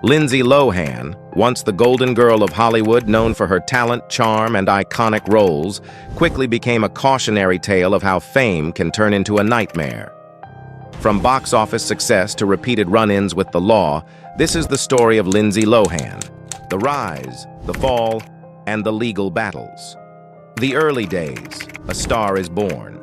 Lindsay Lohan, once the golden girl of Hollywood known for her talent, charm, and iconic roles, quickly became a cautionary tale of how fame can turn into a nightmare. From box office success to repeated run-ins with the law, this is the story of Lindsay Lohan, the rise, the fall, and the legal battles. The early days, a star is born.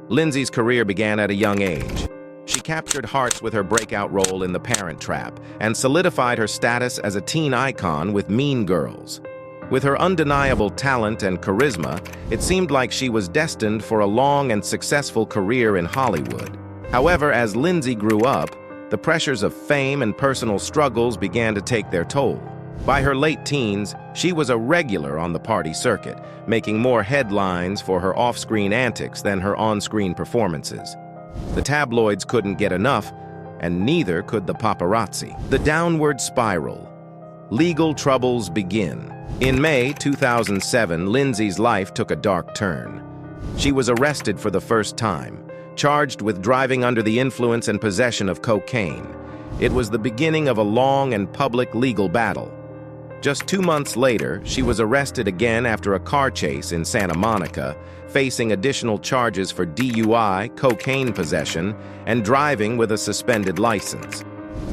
Lindsay's career began at a young age. She captured hearts with her breakout role in The Parent Trap and solidified her status as a teen icon with Mean Girls. With her undeniable talent and charisma, it seemed like she was destined for a long and successful career in Hollywood. However, as Lindsay grew up, the pressures of fame and personal struggles began to take their toll. By her late teens, she was a regular on the party circuit, making more headlines for her off-screen antics than her on-screen performances. The tabloids couldn't get enough, and neither could the paparazzi. The downward spiral. Legal troubles begin. In May 2007, Lindsay's life took a dark turn. She was arrested for the first time, charged with driving under the influence and possession of cocaine. It was the beginning of a long and public legal battle. Just 2 months later, she was arrested again after a car chase in Santa Monica, facing additional charges for DUI, cocaine possession, and driving with a suspended license.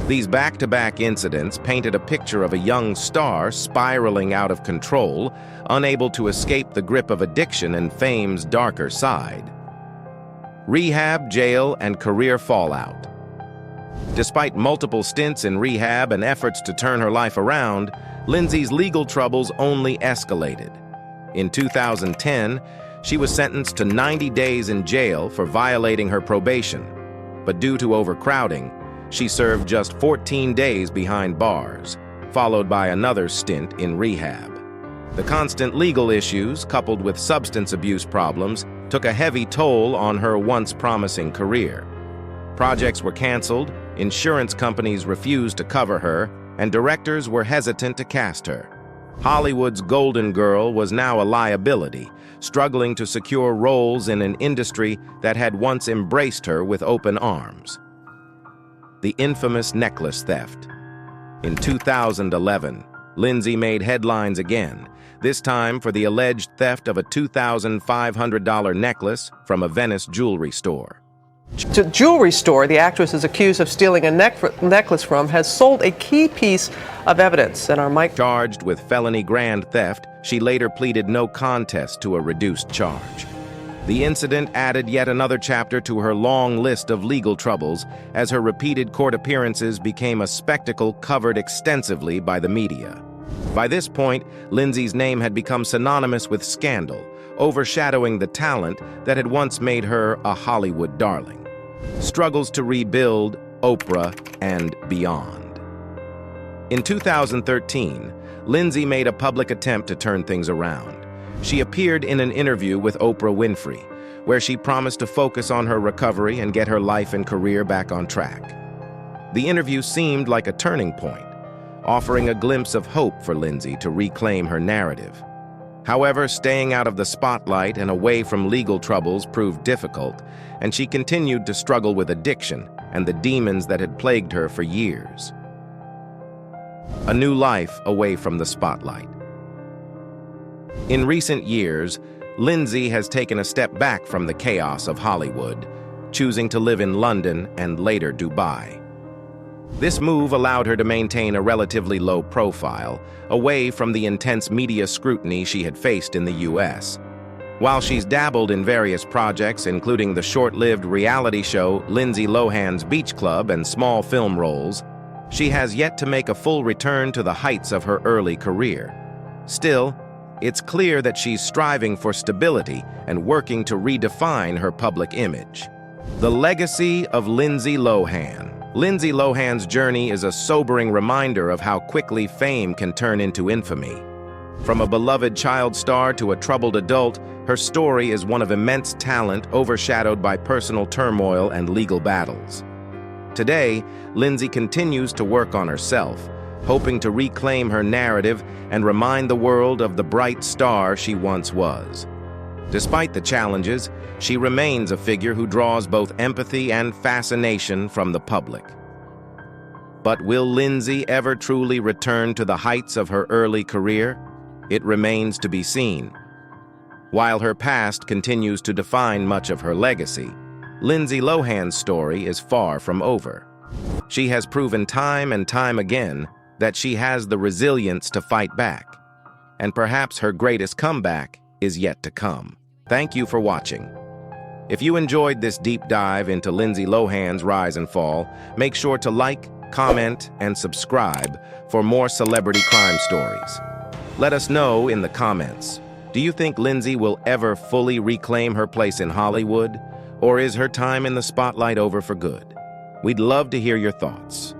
These back-to-back incidents painted a picture of a young star spiraling out of control, unable to escape the grip of addiction and fame's darker side. Rehab, jail, and career fallout. Despite multiple stints in rehab and efforts to turn her life around, Lindsay's legal troubles only escalated. In 2010, she was sentenced to 90 days in jail for violating her probation, but due to overcrowding, she served just 14 days behind bars, followed by another stint in rehab. The constant legal issues, coupled with substance abuse problems, took a heavy toll on her once promising career. Projects were canceled, insurance companies refused to cover her, and directors were hesitant to cast her. Hollywood's golden girl was now a liability, struggling to secure roles in an industry that had once embraced her with open arms. The infamous necklace theft. In 2011, Lindsay made headlines again, this time for the alleged theft of a $2,500 necklace from a Venice jewelry store. The jewelry store the actress is accused of stealing a necklace from has sold a key piece of evidence, and our Mike Charged with felony grand theft, she later pleaded no contest to a reduced charge. The incident added yet another chapter to her long list of legal troubles, as her repeated court appearances became a spectacle covered extensively by the media. By this point, Lindsay's name had become synonymous with scandal, overshadowing the talent that had once made her a Hollywood darling. Struggles to rebuild, Oprah, and beyond. In 2013, Lindsay made a public attempt to turn things around. She appeared in an interview with Oprah Winfrey, where she promised to focus on her recovery and get her life and career back on track. The interview seemed like a turning point, offering a glimpse of hope for Lindsay to reclaim her narrative. However, staying out of the spotlight and away from legal troubles proved difficult, and she continued to struggle with addiction and the demons that had plagued her for years. A new life away from the spotlight. In recent years, Lindsay has taken a step back from the chaos of Hollywood, choosing to live in London and later Dubai. This move allowed her to maintain a relatively low profile, away from the intense media scrutiny she had faced in the US. While she's dabbled in various projects, including the short-lived reality show Lindsay Lohan's Beach Club and small film roles, she has yet to make a full return to the heights of her early career. Still, it's clear that she's striving for stability and working to redefine her public image. The legacy of Lindsay Lohan. Lindsay Lohan's journey is a sobering reminder of how quickly fame can turn into infamy. From a beloved child star to a troubled adult, her story is one of immense talent overshadowed by personal turmoil and legal battles. Today, Lindsay continues to work on herself, hoping to reclaim her narrative and remind the world of the bright star she once was. Despite the challenges, she remains a figure who draws both empathy and fascination from the public. But will Lindsay ever truly return to the heights of her early career? It remains to be seen. While her past continues to define much of her legacy, Lindsay Lohan's story is far from over. She has proven time and time again that she has the resilience to fight back, and perhaps her greatest comeback is yet to come. Thank you for watching. If you enjoyed this deep dive into Lindsay Lohan's rise and fall, make sure to like, comment, and subscribe for more celebrity crime stories. Let us know in the comments. Do you think Lindsay will ever fully reclaim her place in Hollywood, or is her time in the spotlight over for good? We'd love to hear your thoughts.